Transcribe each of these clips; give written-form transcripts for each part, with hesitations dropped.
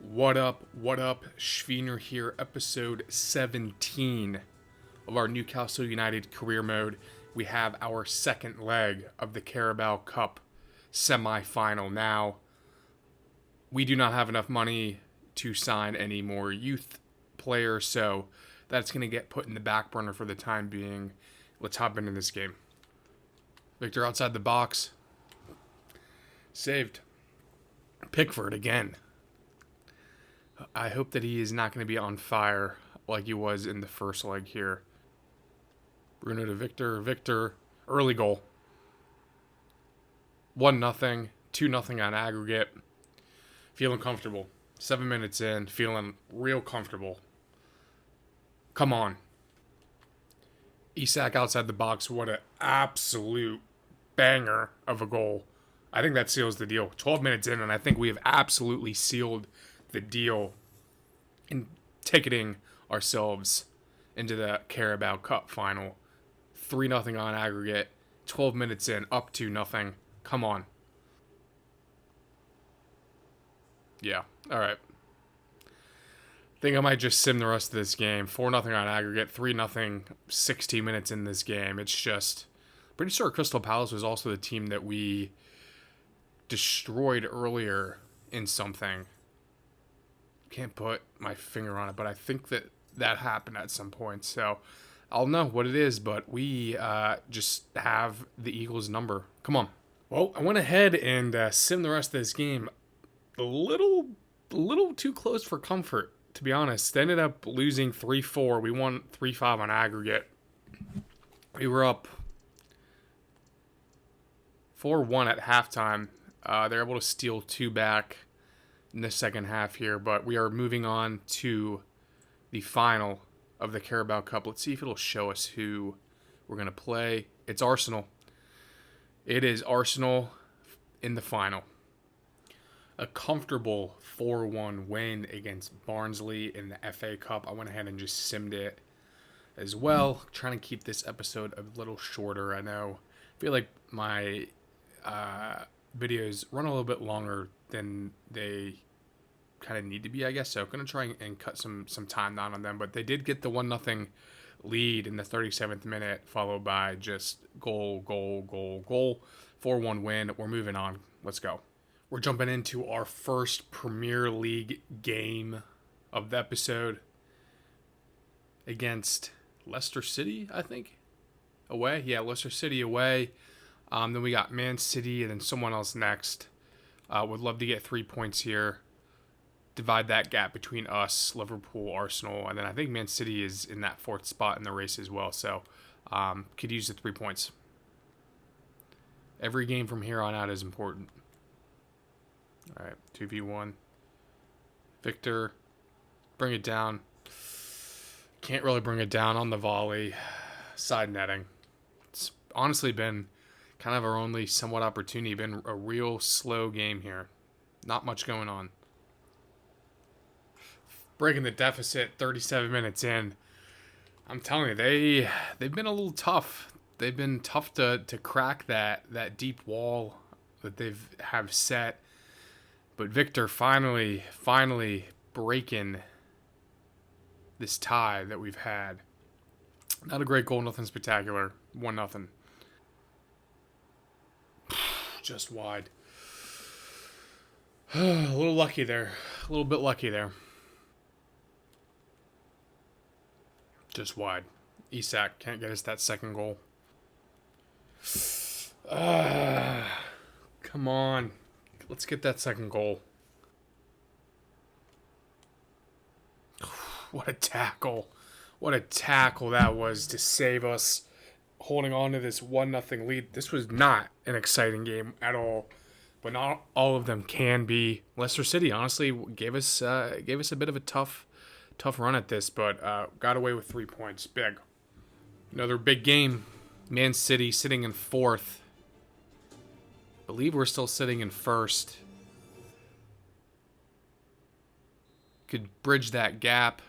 What up? What up? Schwiener here, episode 17 of our Newcastle United career mode. We have our second leg of the Carabao Cup semi-final now. We do not have enough money to sign any more youth players, so that's going to get put in the back burner for the time being. Let's hop into this game. Victor outside the box. Saved. Pickford again. I hope that he is not going to be on fire like he was in the first leg here. Bruno to Victor. Victor. Early goal. 1-0. 2-0 on aggregate. Feeling comfortable. 7 minutes in. Feeling real comfortable. Come on. Isak outside the box. What an absolute banger of a goal. I think that seals the deal. 12 minutes in, and I think we have absolutely sealed the deal in ticketing ourselves into the Carabao Cup final. 3-0 on aggregate. 12 minutes in, up 2-0. Come on. Yeah, all right. Think I might just sim the rest of this game. 4-0 on aggregate, 3-0, 16 minutes in this game. It's just, pretty sure Crystal Palace was also the team that we destroyed earlier in something. Can't put my finger on it, but I think that happened at some point. So I'll know what it is, but we just have the Eagles' number. Come on. Well, I went ahead and sim the rest of this game. A little too close for comfort, to be honest. They ended up losing 3-4. We won 3-5 on aggregate. We were up 4-1 at halftime. They're able to steal 2 back in the second half here, but we are moving on to the final of the Carabao Cup. Let's see if it'll show us who we're going to play. It's Arsenal. It is Arsenal in the final. A comfortable 4-1 win against Barnsley in the FA Cup. I went ahead and just simmed it as well, trying to keep this episode a little shorter. I know. I feel like my videos run a little bit longer than they kind of need to be, I guess. So I'm going to try and cut some time down on them. But they did get the 1-0 lead in the 37th minute, followed by just goal. 4-1 win. We're moving on. Let's go. We're jumping into our first Premier League game of the episode against Leicester City, I think. Away? Yeah, Leicester City away. Then we got Man City and then someone else next. Would love to get 3 points here. Divide that gap between us, Liverpool, Arsenal, and then I think Man City is in that 4th spot in the race as well. So could use the 3 points. Every game from here on out is important. All right, 2v1. Victor, bring it down. Can't really bring it down on the volley. Side netting. It's honestly been kind of our only somewhat opportunity. Been a real slow game here. Not much going on. Breaking the deficit 37 minutes in. I'm telling you, they've been a little tough. They've been tough to crack that deep wall that they've have set. But Victor finally breaking this tie that we've had. Not a great goal, nothing spectacular. 1-0. Just wide. A little lucky there. A little bit lucky there. Just wide. Isak can't get us that second goal. Come on. Let's get that second goal. What a tackle. What a tackle that was to save us holding on to this 1-0 lead. This was not an exciting game at all. But not all of them can be. Leicester City honestly gave us a bit of a tough run at this, but got away with 3 points. Big. Another big game. Man City sitting in 4th. Believe we're still sitting in 1st. Could bridge that gap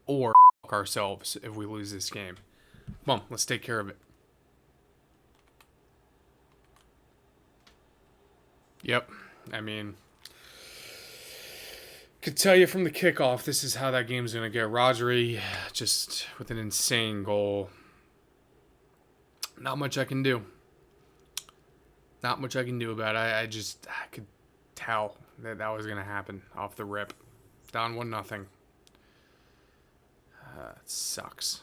or ourselves if we lose this game. Come on, let's take care of it. Yep. I mean, could tell you from the kickoff, this is how that game's going to go. Rodri just with an insane goal. Not much I can do. Not much I can do about it. I could tell that was going to happen off the rip. Down 1-0. That sucks.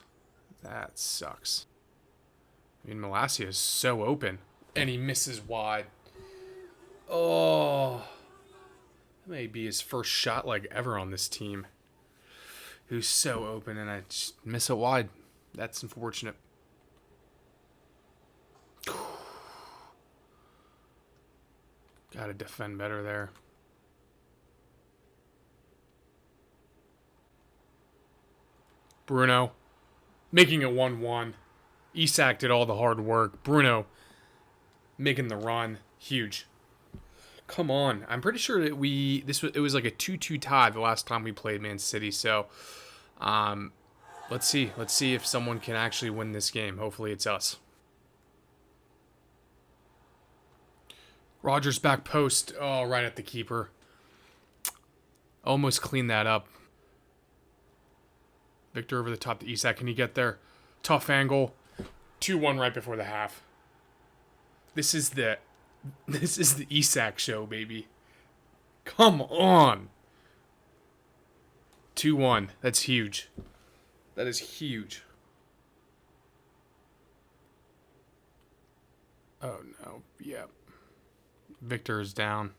That sucks. I mean, Malacia is so open. And he misses wide. Oh. That may be his first shot like ever on this team. He was so open and I just miss it wide. That's unfortunate. Gotta defend better there. Bruno making it 1-1. Isak did all the hard work. Bruno making the run. Huge. Come on. I'm pretty sure that it was like a 2-2 tie the last time we played Man City. So, let's see. Let's see if someone can actually win this game. Hopefully it's us. Rogers back post. Oh, right at the keeper. Almost cleaned that up. Victor over the top to Isak. Can he get there? Tough angle. 2-1 right before the half. This is the Isak show, baby. Come on. 2-1. That's huge. That is huge. Oh, no. Yeah. Victor is down.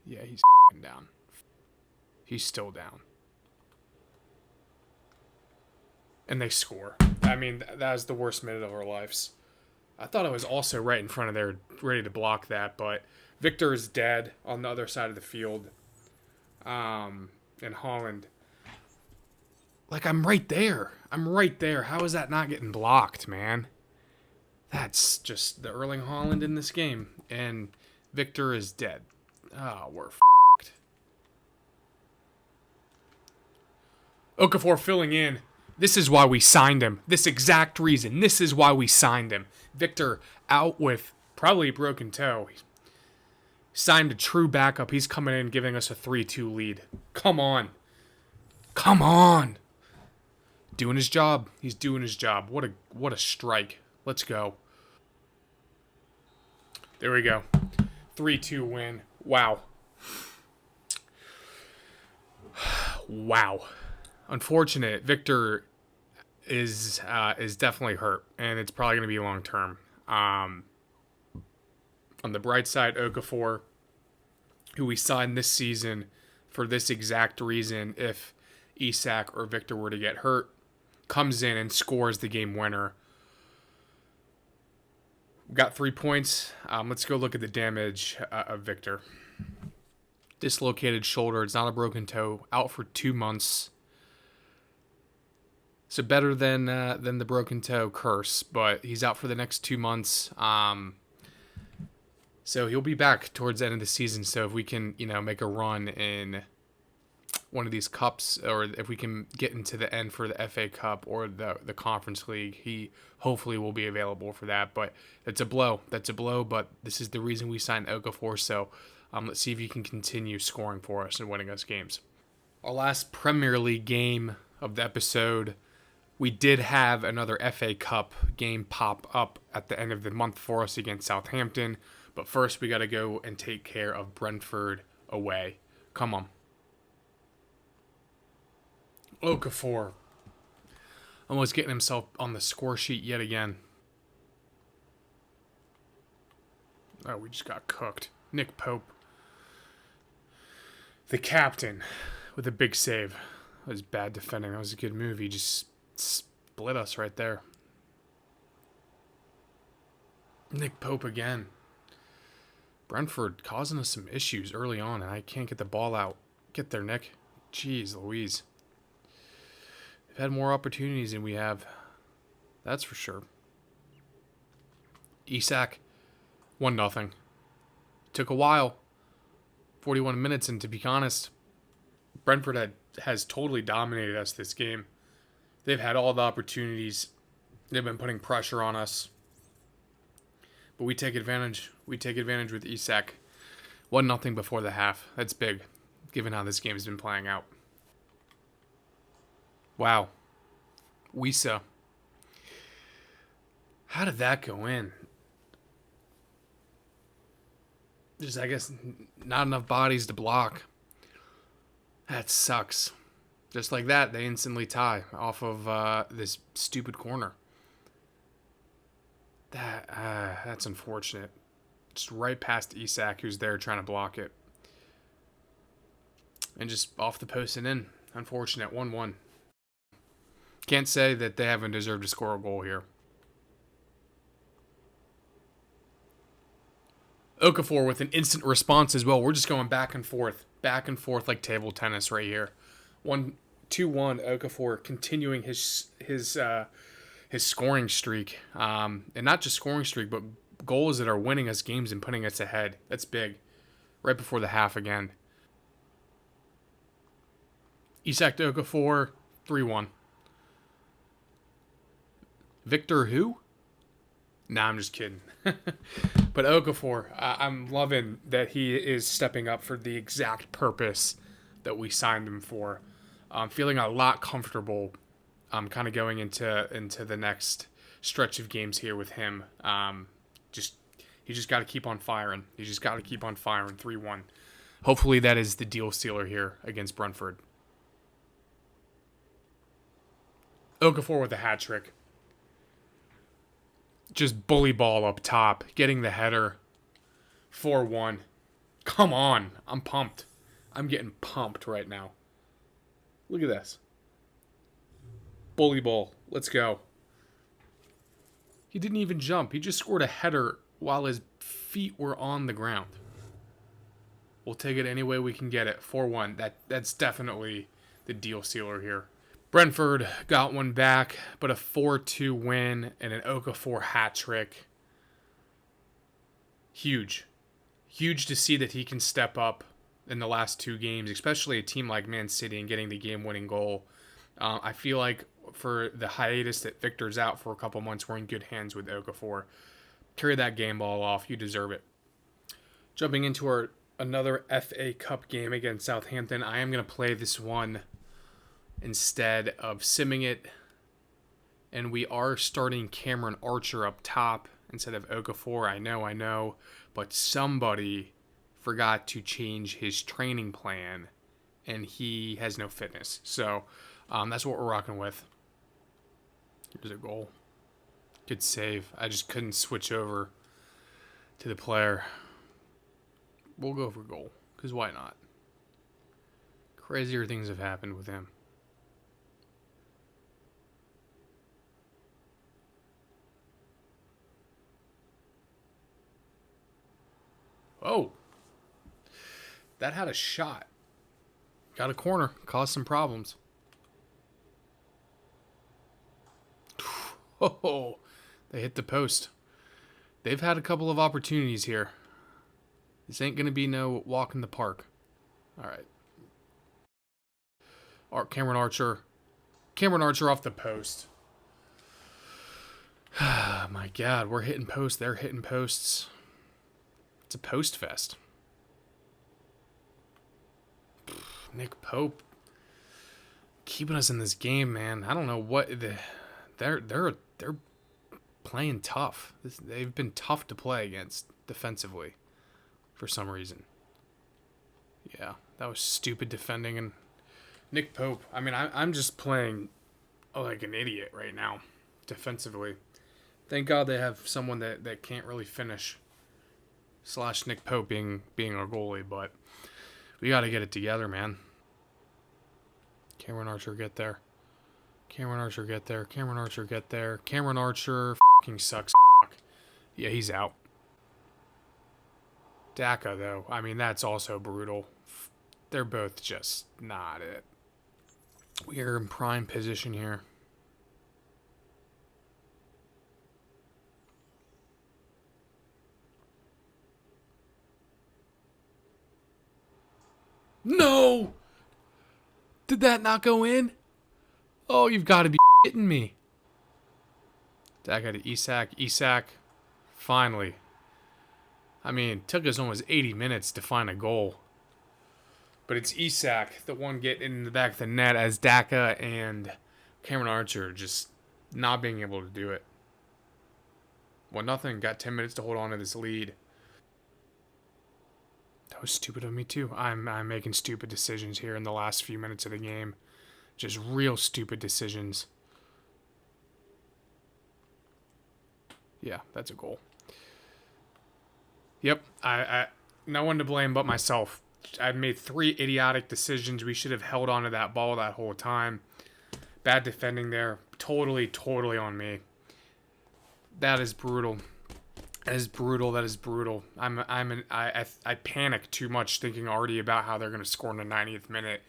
Yeah, he's down. He's still down. And they score. I mean, that was the worst minute of our lives. I thought I was also right in front of there, ready to block that, but Victor is dead on the other side of the field. In Holland. Like, I'm right there. I'm right there. How is that not getting blocked, man? That's just the Erling Haaland in this game. And Victor is dead. Oh, we're f***ed. OKAFOR filling in. This is why we signed him. This exact reason. This is why we signed him. Victor out with probably a broken toe. He signed a true backup. He's coming in giving us a 3-2 lead. Come on. Come on. Doing his job. He's doing his job. What a strike. Let's go. There we go. 3-2 win. Wow. Wow. Unfortunate. Victor is definitely hurt, and it's probably going to be long term. On the bright side, Okafor, who we signed this season for this exact reason, if Isak or Victor were to get hurt, comes in and scores the game winner. Got 3 points. Let's go look at the damage of Victor. Dislocated shoulder. It's not a broken toe. Out for 2 months. So better than the broken toe curse, but he's out for the next 2 months. So he'll be back towards the end of the season. So if we can, make a run in one of these cups, or if we can get into the end for the FA Cup or the Conference League, he hopefully will be available for that. But that's a blow. That's a blow. But this is the reason we signed Okafor. So let's see if he can continue scoring for us and winning us games. Our last Premier League game of the episode. We did have another FA Cup game pop up at the end of the month for us against Southampton. But first, we got to go and take care of Brentford away. Come on. Okafor. Almost getting himself on the score sheet yet again. Oh, we just got cooked. Nick Pope. The captain with a big save. That was bad defending. That was a good move. He just split us right there. Nick Pope again. Brentford causing us some issues early on, and I can't get the ball out. Get there, Nick. Jeez Louise. They've had more opportunities than we have. That's for sure. Isak, 1-0. Took a while. 41 minutes, and to be honest, Brentford has totally dominated us this game. They've had all the opportunities. They've been putting pressure on us. But we take advantage. We take advantage with Isak. 1-0 before the half. That's big, given how this game has been playing out. Wow. Wisa. How did that go in? Just, I guess, not enough bodies to block. That sucks. Just like that, they instantly tie off of this stupid corner. That's unfortunate. Just right past Isak, who's there trying to block it. And just off the post and in. Unfortunate. 1-1. Can't say that they haven't deserved to score a goal here. OKAFOR with an instant response as well. We're just going back and forth like table tennis right here. 2-1. OKAFOR continuing his scoring streak, and not just scoring streak, but goals that are winning us games and putting us ahead. That's big. Right before the half again. Isak to OKAFOR, 3-1. Victor who? Nah, I'm just kidding. But OKAFOR, I'm loving that he is stepping up for the exact purpose that we signed him for. I'm feeling a lot comfortable kind of going into the next stretch of games here with him. He just got to keep on firing. 3-1. Hopefully that is the deal sealer here against Brentford. OKAFOR with a hat trick. Just bully ball up top, getting the header. 4-1. Come on. I'm pumped. I'm getting pumped right now. Look at this. Bully ball. Let's go. He didn't even jump. He just scored a header while his feet were on the ground. We'll take it any way we can get it. 4-1. That's definitely the deal sealer here. Brentford got one back, but a 4-2 win and an OKAFOR hat trick. Huge. Huge to see that he can step up in the last two games, especially a team like Man City and getting the game-winning goal. I feel like for the hiatus that Victor's out for a couple months, we're in good hands with OKAFOR. Carry that game ball off. You deserve it. Jumping into another FA Cup game against Southampton, I am going to play this one instead of simming it. And we are starting Cameron Archer up top instead of OKAFOR. I know. But somebody forgot to change his training plan, and he has no fitness. So that's what we're rocking with. Here's a goal. Good save. I just couldn't switch over to the player. We'll go for goal, because why not? Crazier things have happened with him. Oh, that had a shot. Got a corner. Caused some problems. Oh, they hit the post. They've had a couple of opportunities here. This ain't going to be no walk in the park. All right. Cameron Archer. Cameron Archer off the post. My God, we're hitting posts. They're hitting posts. It's a post fest. Nick Pope keeping us in this game, man. I don't know what they're playing tough. They've been tough to play against defensively for some reason. Yeah, that was stupid defending. And Nick Pope, I mean, I'm just playing like an idiot right now defensively. Thank God they have someone that can't really finish. / Nick Pope being our goalie, but we got to get it together, man. Cameron Archer, get there. Cameron Archer, get there. Cameron Archer, get there. Cameron Archer fucking sucks. Yeah, he's out. Daka, though, I mean, that's also brutal. They're both just not it. We are in prime position here. No! Did that not go in? Oh, you've got to be shitting me. Daka to Isak. Isak, finally. I mean, it took us almost 80 minutes to find a goal. But it's Isak, the one getting in the back of the net, as Daka and Cameron Archer just not being able to do it. Well, nothing. Got 10 minutes to hold on to this lead. That was stupid of me, too. I'm making stupid decisions here in the last few minutes of the game. Just real stupid decisions. Yeah, that's a goal. Yep, I no one to blame but myself. I made 3 idiotic decisions. We should have held on to that ball that whole time. Bad defending there. Totally on me. That is brutal. That is brutal. That is brutal. I panic too much thinking already about how they're going to score in the 90th minute,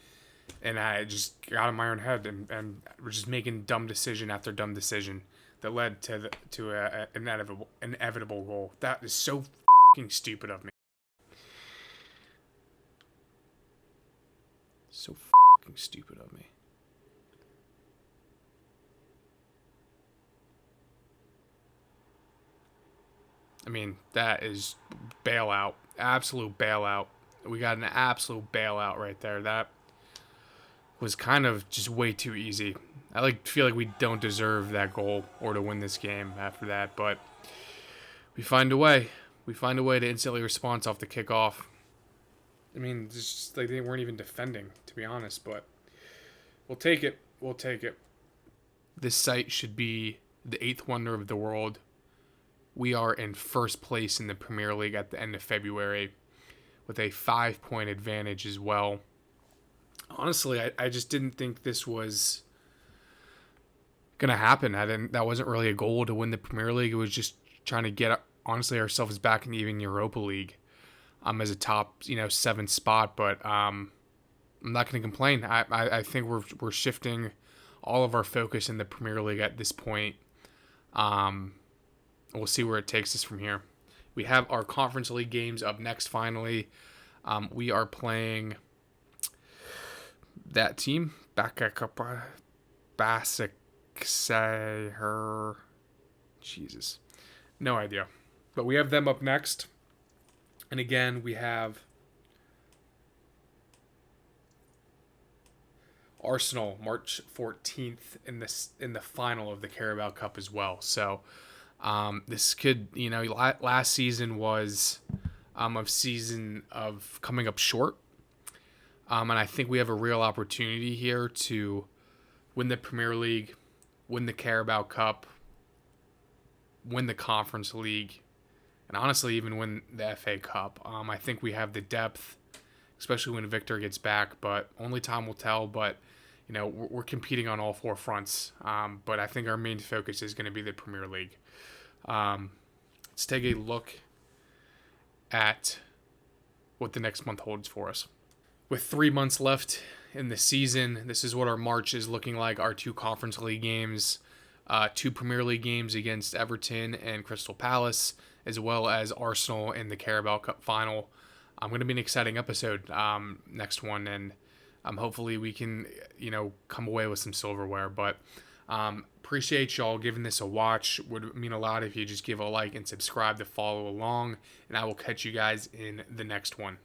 and I just got in my own head and we're just making dumb decision after dumb decision that led to an inevitable goal. That is so fucking stupid of me. So fucking stupid of me. I mean, that is bailout. Absolute bailout. We got an absolute bailout right there. That was kind of just way too easy. I feel like we don't deserve that goal or to win this game after that, but we find a way. We find a way to instantly respond off the kickoff. I mean, it's just like they weren't even defending, to be honest, but we'll take it. We'll take it. This site should be the 8th wonder of the world. We are in first place in the Premier League at the end of February with a 5-point advantage as well. Honestly, I just didn't think this was going to happen. That wasn't really a goal to win the Premier League. It was just trying to get, honestly, ourselves back in even Europa League as a top, 7 spot. But I'm not going to complain. I think we're shifting all of our focus in the Premier League at this point. We'll see where it takes us from here. We have our Conference League games up next, finally. We are playing that team, Basaksehir. Jesus. No idea. But we have them up next. And again, we have Arsenal March 14th in the final of the Carabao Cup as well. So this could, last season was a season of coming up short. And I think we have a real opportunity here to win the Premier League, win the Carabao Cup, win the Conference League, and honestly even win the FA Cup. I think we have the depth, especially when Victor gets back, but only time will tell. But, we're competing on all 4 fronts. But I think our main focus is going to be the Premier League. Let's take a look at what the next month holds for us. With 3 months left in the season, this is what our March is looking like. Our 2 Conference League games, 2 Premier League games against Everton and Crystal Palace, as well as Arsenal in the Carabao Cup final. Going to be an exciting episode, next one, and hopefully we can, come away with some silverware. But appreciate y'all giving this a watch. Would mean a lot if you just give a like and subscribe to follow along, and I will catch you guys in the next one.